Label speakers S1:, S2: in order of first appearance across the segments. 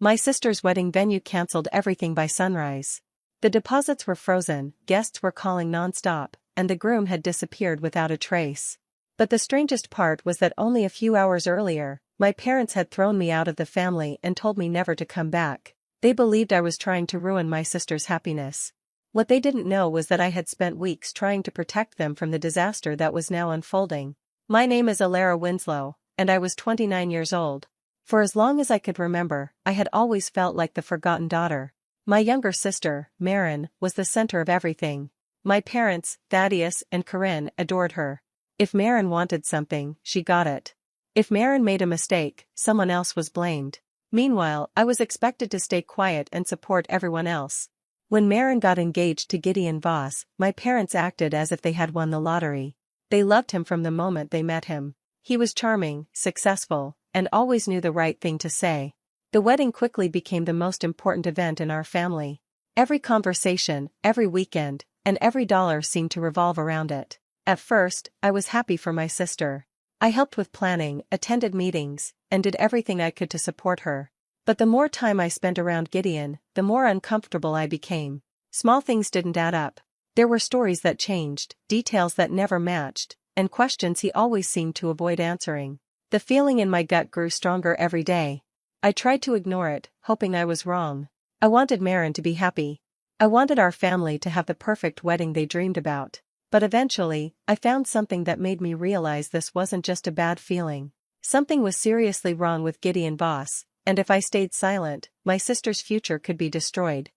S1: My sister's wedding venue canceled everything by sunrise. The deposits were frozen, guests were calling non-stop, and the groom had disappeared without a trace. But the strangest part was that only a few hours earlier, my parents had thrown me out of the family and told me never to come back. They believed I was trying to ruin my sister's happiness. What they didn't know was that I had spent weeks trying to protect them from the disaster that was now unfolding. My name is Alara Winslow, and I was 29 years old. For as long as I could remember, I had always felt like the forgotten daughter. My younger sister, Marin, was the center of everything. My parents, Thaddeus and Corinne, adored her. If Marin wanted something, she got it. If Marin made a mistake, someone else was blamed. Meanwhile, I was expected to stay quiet and support everyone else. When Marin got engaged to Gideon Voss, my parents acted as if they had won the lottery. They loved him from the moment they met him. He was charming, successful, and always knew the right thing to say. The wedding quickly became the most important event in our family. Every conversation, every weekend, and every dollar seemed to revolve around it. At first, I was happy for my sister. I helped with planning, attended meetings, and did everything I could to support her. But the more time I spent around Gideon, the more uncomfortable I became. Small things didn't add up. There were stories that changed, details that never matched, and questions he always seemed to avoid answering. The feeling in my gut grew stronger every day. I tried to ignore it, hoping I was wrong. I wanted Marin to be happy. I wanted our family to have the perfect wedding they dreamed about. But eventually, I found something that made me realize this wasn't just a bad feeling. Something was seriously wrong with Gideon Voss, and if I stayed silent, my sister's future could be destroyed.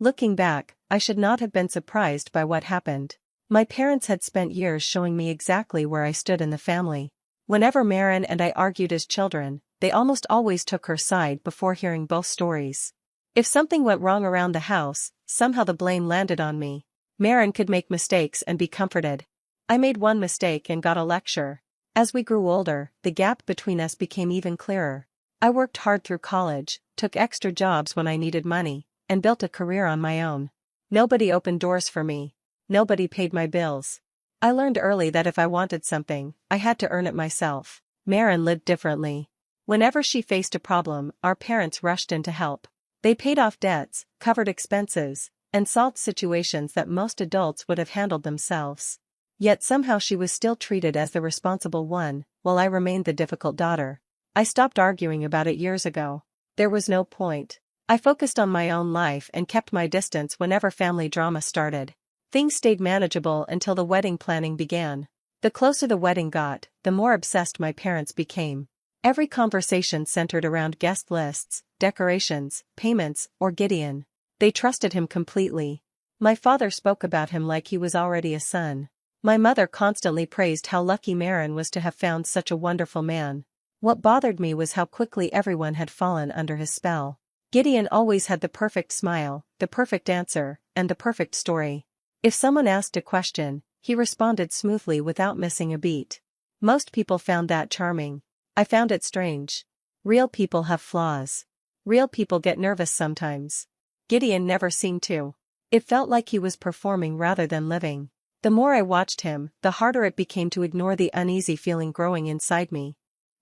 S1: Looking back, I should not have been surprised by what happened. My parents had spent years showing me exactly where I stood in the family. Whenever Marin and I argued as children, they almost always took her side before hearing both stories. If something went wrong around the house, somehow the blame landed on me. Marin could make mistakes and be comforted. I made one mistake and got a lecture. As we grew older, the gap between us became even clearer. I worked hard through college, took extra jobs when I needed money, and built a career on my own. Nobody opened doors for me. Nobody paid my bills. I learned early that if I wanted something, I had to earn it myself. Marin lived differently. Whenever she faced a problem, our parents rushed in to help. They paid off debts, covered expenses, and solved situations that most adults would have handled themselves. Yet somehow she was still treated as the responsible one, while I remained the difficult daughter. I stopped arguing about it years ago. There was no point. I focused on my own life and kept my distance whenever family drama started. Things stayed manageable until the wedding planning began. The closer the wedding got, the more obsessed my parents became. Every conversation centered around guest lists, decorations, payments, or Gideon. They trusted him completely. My father spoke about him like he was already a son. My mother constantly praised how lucky Marin was to have found such a wonderful man. What bothered me was how quickly everyone had fallen under his spell. Gideon always had the perfect smile, the perfect answer, and the perfect story. If someone asked a question, he responded smoothly without missing a beat. Most people found that charming. I found it strange. Real people have flaws. Real people get nervous sometimes. Gideon never seemed to. It felt like he was performing rather than living. The more I watched him, the harder it became to ignore the uneasy feeling growing inside me.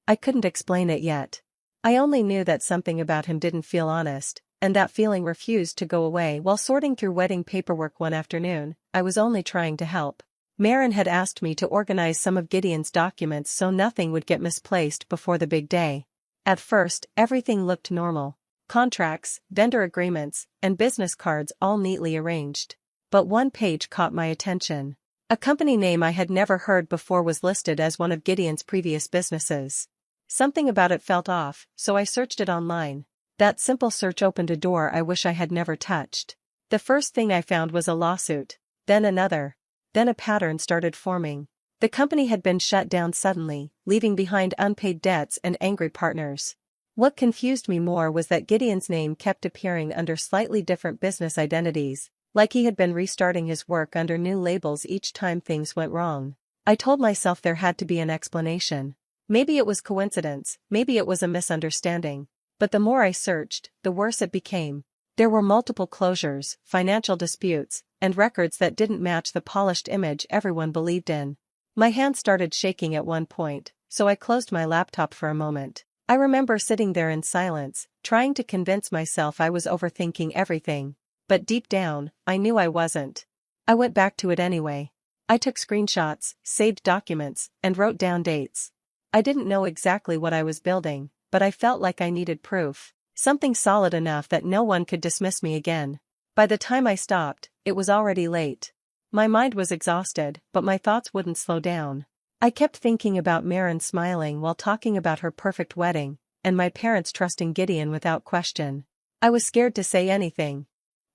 S1: I couldn't explain it yet. I only knew that something about him didn't feel honest, and that feeling refused to go away. While sorting through wedding paperwork one afternoon, I was only trying to help. Marin had asked me to organize some of Gideon's documents so nothing would get misplaced before the big day. At first, everything looked normal. Contracts, vendor agreements, and business cards all neatly arranged. But one page caught my attention. A company name I had never heard before was listed as one of Gideon's previous businesses. Something about it felt off, so I searched it online. That simple search opened a door I wish I had never touched. The first thing I found was a lawsuit, then another. Then a pattern started forming. The company had been shut down suddenly, leaving behind unpaid debts and angry partners. What confused me more was that Gideon's name kept appearing under slightly different business identities, like he had been restarting his work under new labels each time things went wrong. I told myself there had to be an explanation. Maybe it was coincidence, maybe it was a misunderstanding. But the more I searched, the worse it became. There were multiple closures, financial disputes, and records that didn't match the polished image everyone believed in. My hand started shaking at one point, so I closed my laptop for a moment. I remember sitting there in silence, trying to convince myself I was overthinking everything. But deep down, I knew I wasn't. I went back to it anyway. I took screenshots, saved documents, and wrote down dates. I didn't know exactly what I was building, but I felt like I needed proof. Something solid enough that no one could dismiss me again. By the time I stopped, it was already late. My mind was exhausted, but my thoughts wouldn't slow down. I kept thinking about Maren smiling while talking about her perfect wedding, and my parents trusting Gideon without question. I was scared to say anything.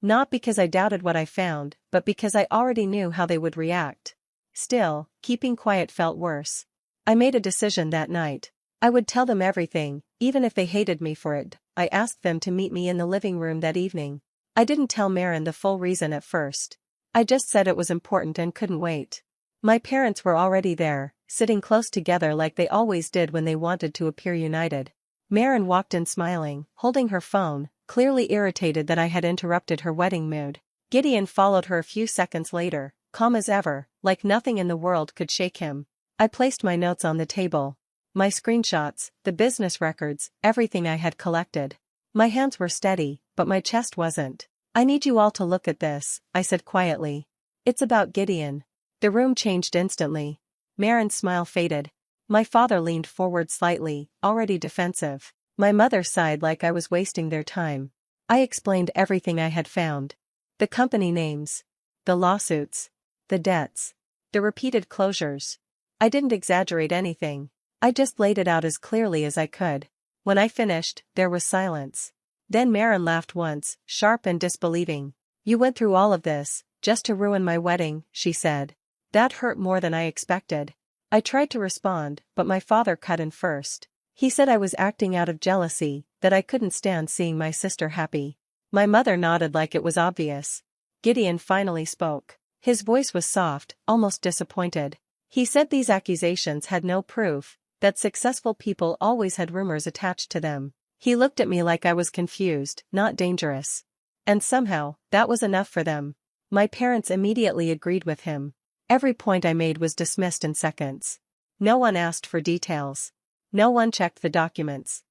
S1: Not because I doubted what I found, but because I already knew how they would react. Still, keeping quiet felt worse. I made a decision that night. I would tell them everything, even if they hated me for it. I asked them to meet me in the living room that evening. I didn't tell Maren the full reason at first. I just said it was important and couldn't wait. My parents were already there, sitting close together like they always did when they wanted to appear united. Maren walked in smiling, holding her phone, clearly irritated that I had interrupted her wedding mood. Gideon followed her a few seconds later, calm as ever, like nothing in the world could shake him. I placed my notes on the table. My screenshots, the business records, everything I had collected. My hands were steady, but my chest wasn't. I need you all to look at this, I said quietly. It's about Gideon. The room changed instantly. Maren's smile faded. My father leaned forward slightly, already defensive. My mother sighed like I was wasting their time. I explained everything I had found. The company names. The lawsuits. The debts. The repeated closures. I didn't exaggerate anything. I just laid it out as clearly as I could. When I finished, there was silence. Then Maren laughed once, sharp and disbelieving. You went through all of this, just to ruin my wedding, she said. That hurt more than I expected. I tried to respond, but my father cut in first. He said I was acting out of jealousy, that I couldn't stand seeing my sister happy. My mother nodded like it was obvious. Gideon finally spoke. His voice was soft, almost disappointed. He said these accusations had no proof, that successful people always had rumors attached to them. He looked at me like I was confused, not dangerous. And somehow, that was enough for them. My parents immediately agreed with him. Every point I made was dismissed in seconds. No one asked for details. No one checked the documents.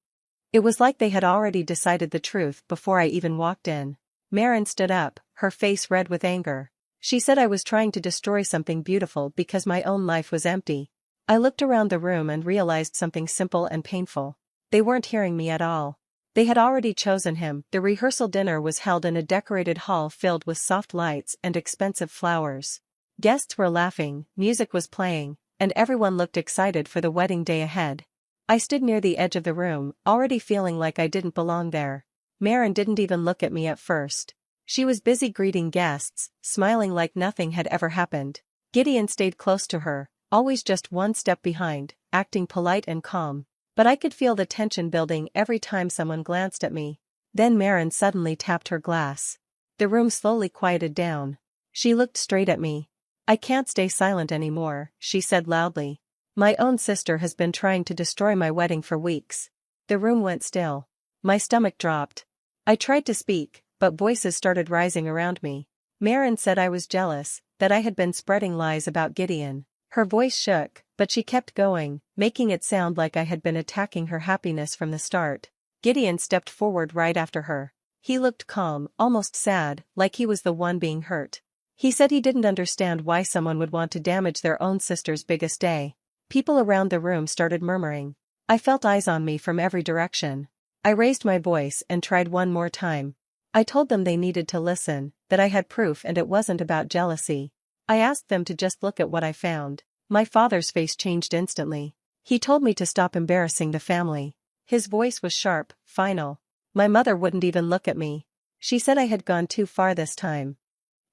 S1: It was like they had already decided the truth before I even walked in. Maren stood up, her face red with anger. She said I was trying to destroy something beautiful because my own life was empty. I looked around the room and realized something simple and painful. They weren't hearing me at all. They had already chosen him. The rehearsal dinner was held in a decorated hall filled with soft lights and expensive flowers. Guests were laughing, music was playing, and everyone looked excited for the wedding day ahead. I stood near the edge of the room, already feeling like I didn't belong there. Maren didn't even look at me at first. She was busy greeting guests, smiling like nothing had ever happened. Gideon stayed close to her, always just one step behind, acting polite and calm. But I could feel the tension building every time someone glanced at me. Then Maren suddenly tapped her glass. The room slowly quieted down. She looked straight at me. I can't stay silent anymore, she said loudly. My own sister has been trying to destroy my wedding for weeks. The room went still. My stomach dropped. I tried to speak, but voices started rising around me. Maren said I was jealous, that I had been spreading lies about Gideon. Her voice shook, but she kept going, making it sound like I had been attacking her happiness from the start. Gideon stepped forward right after her. He looked calm, almost sad, like he was the one being hurt. He said he didn't understand why someone would want to damage their own sister's biggest day. People around the room started murmuring. I felt eyes on me from every direction. I raised my voice and tried one more time. I told them they needed to listen, that I had proof and it wasn't about jealousy. I asked them to just look at what I found. My father's face changed instantly. He told me to stop embarrassing the family. His voice was sharp, final. My mother wouldn't even look at me. She said I had gone too far this time.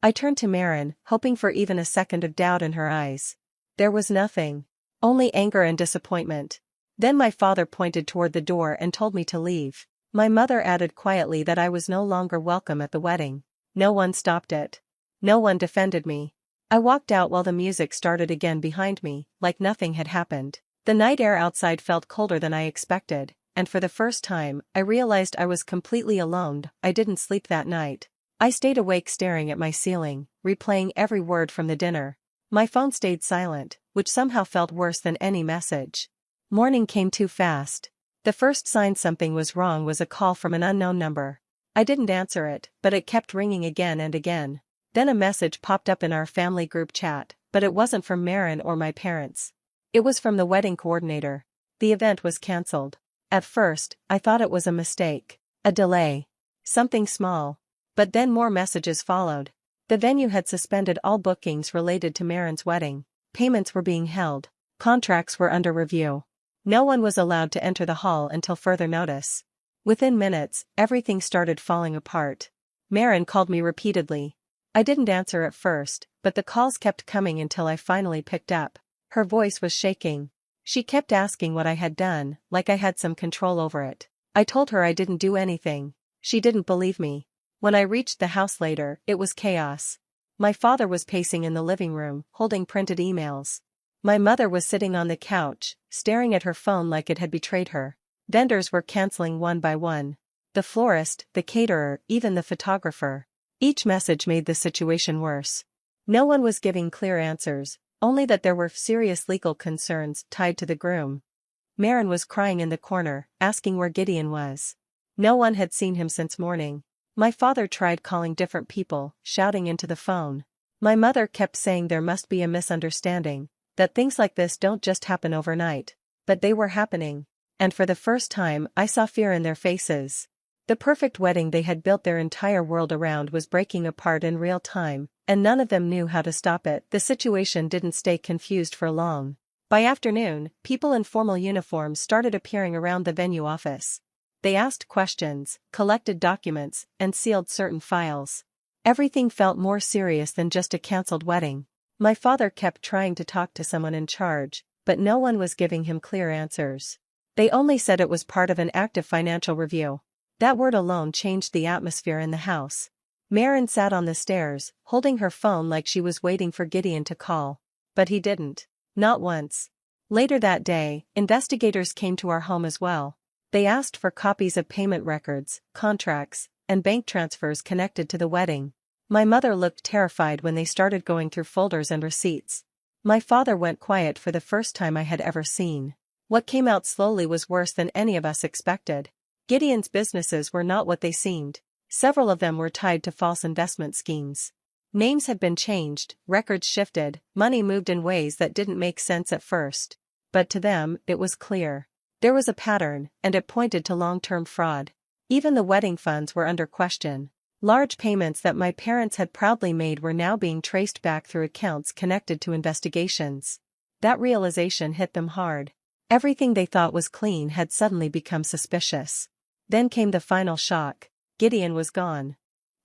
S1: I turned to Maren, hoping for even a second of doubt in her eyes. There was nothing. Only anger and disappointment. Then my father pointed toward the door and told me to leave. My mother added quietly that I was no longer welcome at the wedding. No one stopped it. No one defended me. I walked out while the music started again behind me, like nothing had happened. The night air outside felt colder than I expected, and for the first time, I realized I was completely alone. I didn't sleep that night. I stayed awake staring at my ceiling, replaying every word from the dinner. My phone stayed silent, which somehow felt worse than any message. Morning came too fast. The first sign something was wrong was a call from an unknown number. I didn't answer it, but it kept ringing again and again. Then a message popped up in our family group chat, but it wasn't from Maren or my parents. It was from the wedding coordinator. The event was cancelled. At first, I thought it was a mistake, a delay, something small. But then more messages followed. The venue had suspended all bookings related to Maren's wedding. Payments were being held. Contracts were under review. No one was allowed to enter the hall until further notice. Within minutes, everything started falling apart. Maren called me repeatedly. I didn't answer at first, but the calls kept coming until I finally picked up. Her voice was shaking. She kept asking what I had done, like I had some control over it. I told her I didn't do anything. She didn't believe me. When I reached the house later, it was chaos. My father was pacing in the living room, holding printed emails. My mother was sitting on the couch, staring at her phone like it had betrayed her. Vendors were canceling one by one. The florist, the caterer, even the photographer. Each message made the situation worse. No one was giving clear answers, only that there were serious legal concerns tied to the groom. Maren was crying in the corner, asking where Gideon was. No one had seen him since morning. My father tried calling different people, shouting into the phone. My mother kept saying there must be a misunderstanding, that things like this don't just happen overnight. But they were happening. And for the first time, I saw fear in their faces. The perfect wedding they had built their entire world around was breaking apart in real time, and none of them knew how to stop it. The situation didn't stay confused for long. By afternoon, people in formal uniforms started appearing around the venue office. They asked questions, collected documents, and sealed certain files. Everything felt more serious than just a cancelled wedding. My father kept trying to talk to someone in charge, but no one was giving him clear answers. They only said it was part of an active financial review. That word alone changed the atmosphere in the house. Maren sat on the stairs, holding her phone like she was waiting for Gideon to call. But he didn't. Not once. Later that day, investigators came to our home as well. They asked for copies of payment records, contracts, and bank transfers connected to the wedding. My mother looked terrified when they started going through folders and receipts. My father went quiet for the first time I had ever seen. What came out slowly was worse than any of us expected. Gideon's businesses were not what they seemed. Several of them were tied to false investment schemes. Names had been changed, records shifted, money moved in ways that didn't make sense at first. But to them, it was clear. There was a pattern, and it pointed to long-term fraud. Even the wedding funds were under question. Large payments that my parents had proudly made were now being traced back through accounts connected to investigations. That realization hit them hard. Everything they thought was clean had suddenly become suspicious. Then came the final shock. Gideon was gone.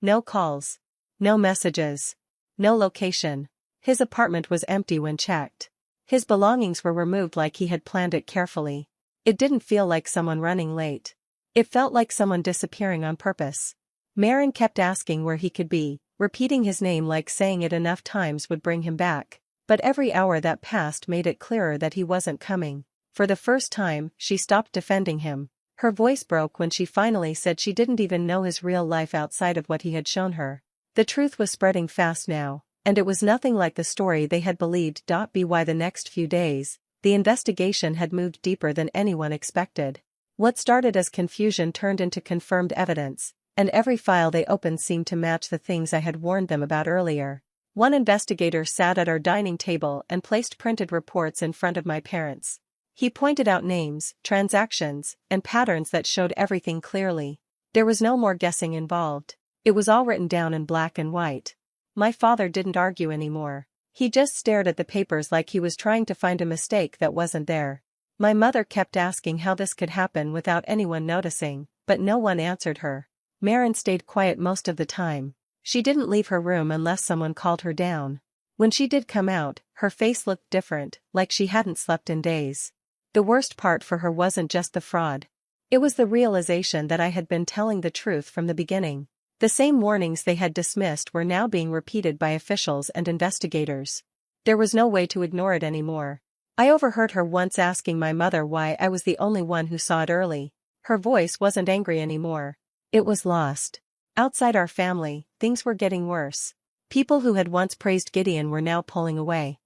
S1: No calls. No messages. No location. His apartment was empty when checked. His belongings were removed like he had planned it carefully. It didn't feel like someone running late. It felt like someone disappearing on purpose. Maren kept asking where he could be, repeating his name like saying it enough times would bring him back. But every hour that passed made it clearer that he wasn't coming. For the first time, she stopped defending him. Her voice broke when she finally said she didn't even know his real life outside of what he had shown her. The truth was spreading fast now, and it was nothing like the story they had believed. By the next few days, the investigation had moved deeper than anyone expected. What started as confusion turned into confirmed evidence, and every file they opened seemed to match the things I had warned them about earlier. One investigator sat at our dining table and placed printed reports in front of my parents. He pointed out names, transactions, and patterns that showed everything clearly. There was no more guessing involved. It was all written down in black and white. My father didn't argue anymore. He just stared at the papers like he was trying to find a mistake that wasn't there. My mother kept asking how this could happen without anyone noticing, but no one answered her. Maren stayed quiet most of the time. She didn't leave her room unless someone called her down. When she did come out, her face looked different, like she hadn't slept in days. The worst part for her wasn't just the fraud. It was the realization that I had been telling the truth from the beginning. The same warnings they had dismissed were now being repeated by officials and investigators. There was no way to ignore it anymore. I overheard her once asking my mother why I was the only one who saw it early. Her voice wasn't angry anymore. It was lost. Outside our family, things were getting worse. People who had once praised Gideon were now pulling away.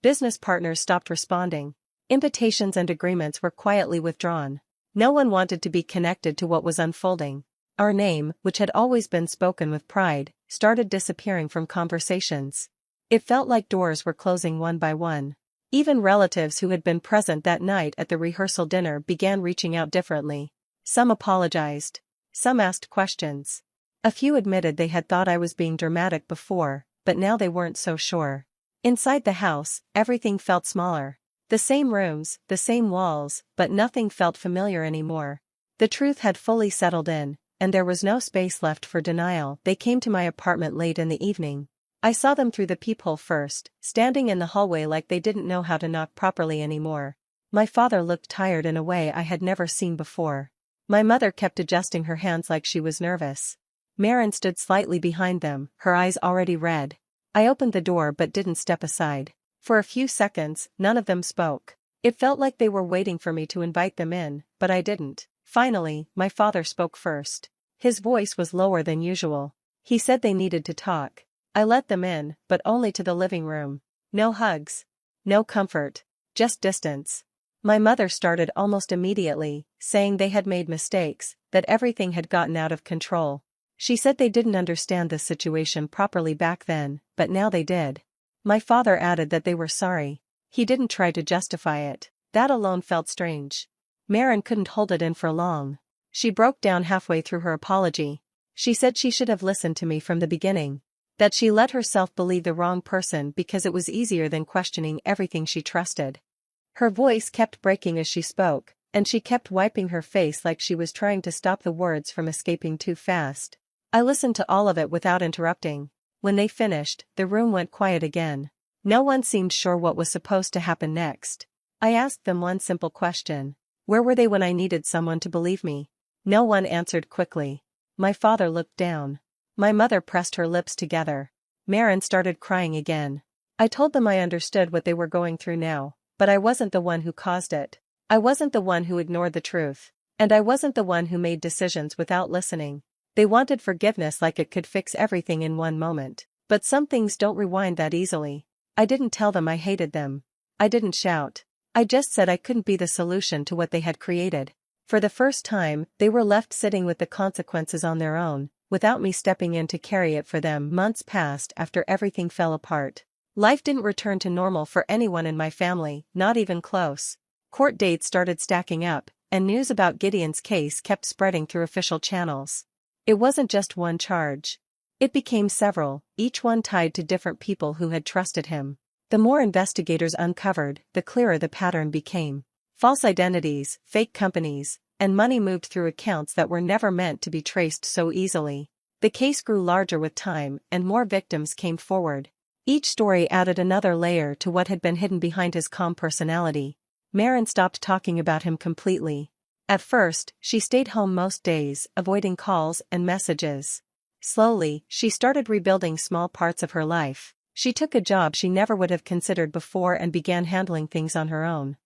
S1: Business partners stopped responding. Invitations and agreements were quietly withdrawn. No one wanted to be connected to what was unfolding. Our name, which had always been spoken with pride, started disappearing from conversations. It felt like doors were closing one by one. Even relatives who had been present that night at the rehearsal dinner began reaching out differently. Some apologized. Some asked questions. A few admitted they had thought I was being dramatic before, but now they weren't so sure. Inside the house, everything felt smaller. The same rooms, the same walls, but nothing felt familiar anymore. The truth had fully settled in, and there was no space left for denial. They came to my apartment late in the evening. I saw them through the peephole first, standing in the hallway like they didn't know how to knock properly anymore. My father looked tired in a way I had never seen before. My mother kept adjusting her hands like she was nervous. Maren stood slightly behind them, her eyes already red. I opened the door but didn't step aside. For a few seconds, none of them spoke. It felt like they were waiting for me to invite them in, but I didn't. Finally, my father spoke first. His voice was lower than usual. He said they needed to talk. I let them in, but only to the living room. No hugs. No comfort. Just distance. My mother started almost immediately, saying they had made mistakes, that everything had gotten out of control. She said they didn't understand the situation properly back then, but now they did. My father added that they were sorry. He didn't try to justify it. That alone felt strange. Maren couldn't hold it in for long. She broke down halfway through her apology. She said she should have listened to me from the beginning. That she let herself believe the wrong person because it was easier than questioning everything she trusted. Her voice kept breaking as she spoke, and she kept wiping her face like she was trying to stop the words from escaping too fast. I listened to all of it without interrupting. When they finished, the room went quiet again. No one seemed sure what was supposed to happen next. I asked them one simple question. Where were they when I needed someone to believe me? No one answered quickly. My father looked down. My mother pressed her lips together. Maren started crying again. I told them I understood what they were going through now, but I wasn't the one who caused it. I wasn't the one who ignored the truth. And I wasn't the one who made decisions without listening. They wanted forgiveness like it could fix everything in one moment. But some things don't rewind that easily. I didn't tell them I hated them. I didn't shout. I just said I couldn't be the solution to what they had created. For the first time, they were left sitting with the consequences on their own, without me stepping in to carry it for them. Months passed after everything fell apart. Life didn't return to normal for anyone in my family, not even close. Court dates started stacking up, and news about Gideon's case kept spreading through official channels. It wasn't just one charge. It became several, each one tied to different people who had trusted him. The more investigators uncovered, the clearer the pattern became. False identities, fake companies, and money moved through accounts that were never meant to be traced so easily. The case grew larger with time, and more victims came forward. Each story added another layer to what had been hidden behind his calm personality. Maren stopped talking about him completely. At first, she stayed home most days, avoiding calls and messages. Slowly, she started rebuilding small parts of her life. She took a job she never would have considered before and began handling things on her own.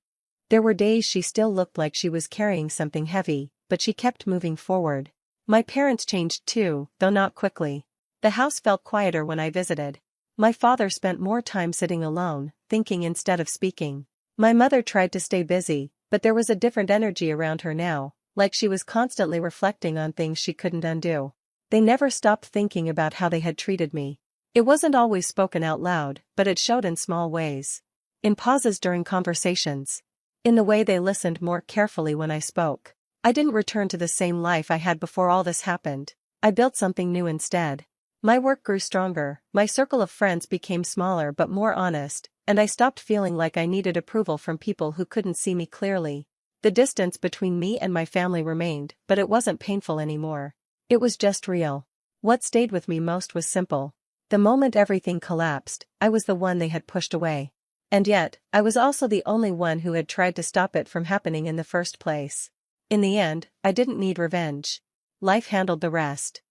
S1: There were days she still looked like she was carrying something heavy, but she kept moving forward. My parents changed too, though not quickly. The house felt quieter when I visited. My father spent more time sitting alone, thinking instead of speaking. My mother tried to stay busy, but there was a different energy around her now, like she was constantly reflecting on things she couldn't undo. They never stopped thinking about how they had treated me. It wasn't always spoken out loud, but it showed in small ways. In pauses during conversations. In the way they listened more carefully when I spoke. I didn't return to the same life I had before all this happened. I built something new instead. My work grew stronger, my circle of friends became smaller but more honest, and I stopped feeling like I needed approval from people who couldn't see me clearly. The distance between me and my family remained, but it wasn't painful anymore. It was just real. What stayed with me most was simple. The moment everything collapsed, I was the one they had pushed away. And yet, I was also the only one who had tried to stop it from happening in the first place. In the end, I didn't need revenge. Life handled the rest.